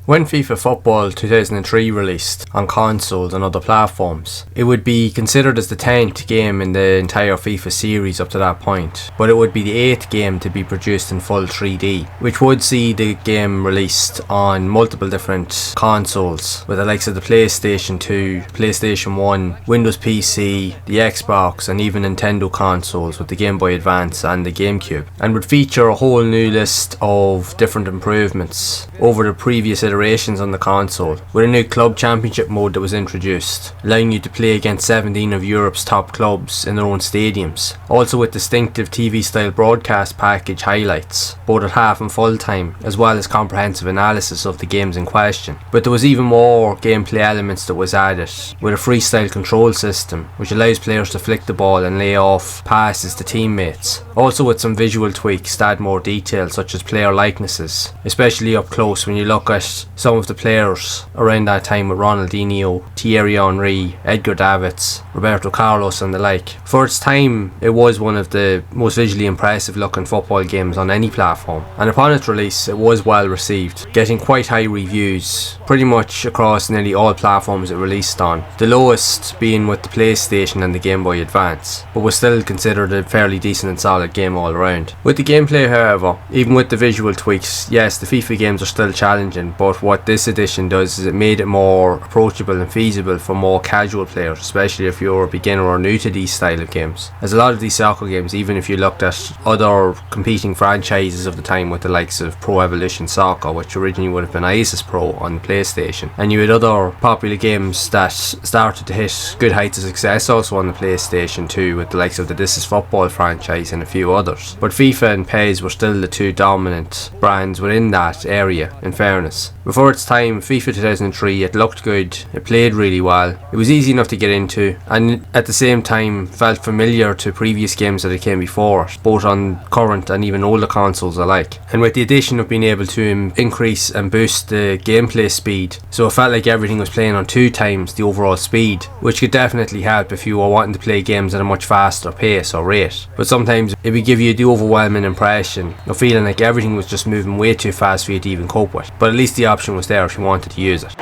When FIFA Football 2003 released on consoles and other platforms, it would be considered as the 10th game in the entire FIFA series up to that point, but it would be the 8th game to be produced in full 3D, which would see the game released on multiple different consoles, with the likes of the PlayStation 2, PlayStation 1, Windows PC, the Xbox, and even Nintendo consoles with the Game Boy Advance and the GameCube, and would feature a whole new list of different improvements over the previous iterations on the console, with a new club championship mode that was introduced, allowing you to play against 17 of Europe's top clubs in their own stadiums, also with distinctive TV style broadcast package highlights, both at half and full time, as well as comprehensive analysis of the games in question. But there was even more gameplay elements that was added, with a freestyle control system which allows players to flick the ball and lay off passes to teammates, also with some visual tweaks to add more detail, such as player likenesses, especially up close when you look at some of the players around that time with Ronaldinho, Thierry Henry, Edgar Davids, Roberto Carlos and the like. For its time, it was one of the most visually impressive looking football games on any platform, and upon its release it was well received, getting quite high reviews pretty much across nearly all platforms it released on, the lowest being with the PlayStation and the Game Boy Advance, but was still considered a fairly decent and solid game all around. With the gameplay however, even with the visual tweaks, yes, the FIFA games are still challenging, but what this edition does is it made it more approachable and feasible for more casual players, especially if you're a beginner or new to these style of games, as a lot of these soccer games, even if you looked at other competing franchises of the time with the likes of Pro Evolution Soccer, which originally would have been ISIS Pro on the PlayStation, and you had other popular games that started to hit good heights of success also on the PlayStation 2 with the likes of the This Is Football franchise and a few others, but FIFA and PES were still the two dominant brands within that area, in fairness. Before its time, FIFA 2003, it looked good, it played really well, it was easy enough to get into, and at the same time felt familiar to previous games that it came before, both on current and even older consoles alike. And with the addition of being able to increase and boost the gameplay speed, so it felt like everything was playing on 2 times the overall speed, which could definitely help if you were wanting to play games at a much faster pace or rate. But sometimes it would give you the overwhelming impression of feeling like everything was just moving way too fast for you to even cope with. But at least the option was there if you wanted to use it.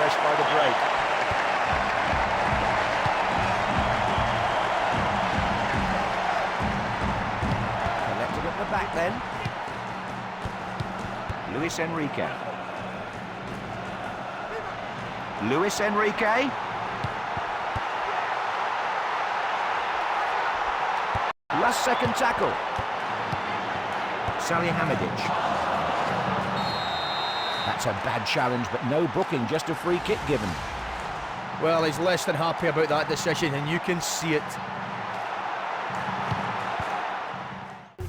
Luis Enrique. Last second tackle. Salihamidzic. That's a bad challenge, but no booking, just a free kick given. Well, he's less than happy about that decision, and you can see it.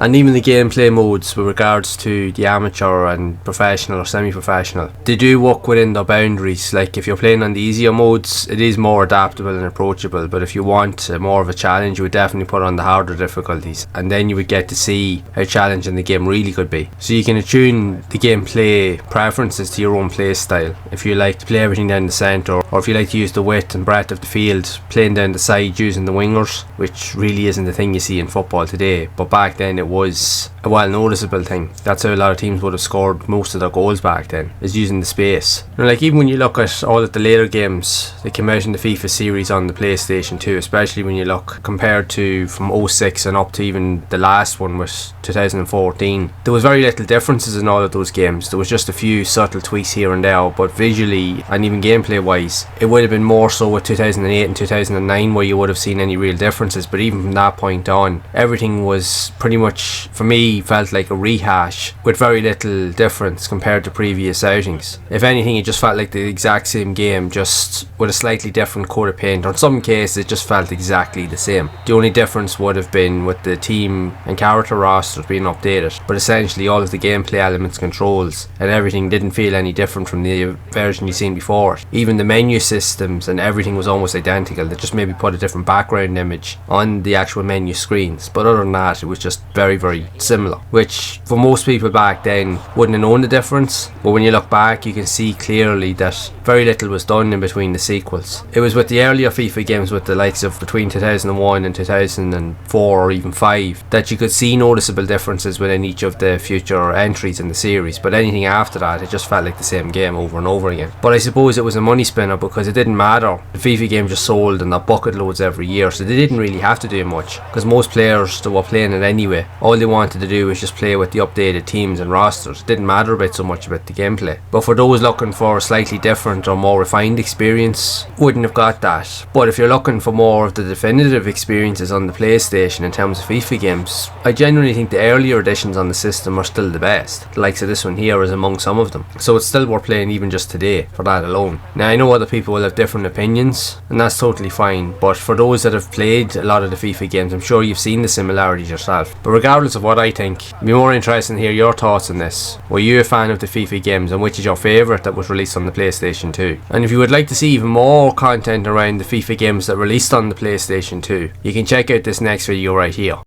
And even the gameplay modes with regards to the amateur and professional or semi-professional, they do work within their boundaries. Like if you're playing on the easier modes, it is more adaptable and approachable, but if you want more of a challenge, you would definitely put on the harder difficulties, and then you would get to see how challenging the game really could be. So you can attune the gameplay preferences to your own play style. If you like to play everything down the centre, or if you like to use the width and breadth of the field, playing down the side using the wingers, which really isn't the thing you see in football today, but back then it was a well noticeable thing. That's how a lot of teams would have scored most of their goals back then, is using the space. And like even when you look at all of the later games that came out in the FIFA series on the PlayStation 2, especially when you look compared to from 06 and up to even the last one with 2014, there was very little differences in all of those games. There was just a few subtle tweaks here and there, but visually and even gameplay wise, it would have been more so with 2008 and 2009 where you would have seen any real differences. But even from that point on, everything was pretty much, for me, felt like a rehash with very little difference compared to previous outings. If anything, it just felt like the exact same game, just with a slightly different coat of paint, or in some cases it just felt exactly the same. The only difference would have been with the team and character rosters being updated, but essentially all of the gameplay elements, controls and everything didn't feel any different from the version you've seen before. Even the menu systems and everything was almost identical. They just maybe put a different background image on the actual menu screens, but other than that it was just very very, very similar, which for most people back then wouldn't have known the difference. But when you look back, you can see clearly that very little was done in between the sequels. It was with the earlier FIFA games, with the likes of between 2001 and 2004 or even 5, that you could see noticeable differences within each of the future entries in the series. But anything after that, it just felt like the same game over and over again. But I suppose it was a money spinner because it didn't matter. The FIFA game just sold in their bucket loads every year, so they didn't really have to do much, because most players that were playing it anyway, all they wanted to do was just play with the updated teams and rosters. It didn't matter so much about the gameplay. But for those looking for a slightly different or more refined experience, wouldn't have got that. But if you're looking for more of the definitive experiences on the PlayStation in terms of FIFA games, I genuinely think the earlier editions on the system are still the best. The likes of this one here is among some of them, so it's still worth playing even just today for that alone. Now I know other people will have different opinions, and that's totally fine, but for those that have played a lot of the FIFA games, I'm sure you've seen the similarities yourself. But regardless of what I think, it'd be more interesting to hear your thoughts on this. Were you a fan of the FIFA games, and which is your favourite that was released on the PlayStation 2? And if you would like to see even more content around the FIFA games that released on the PlayStation 2, you can check out this next video right here.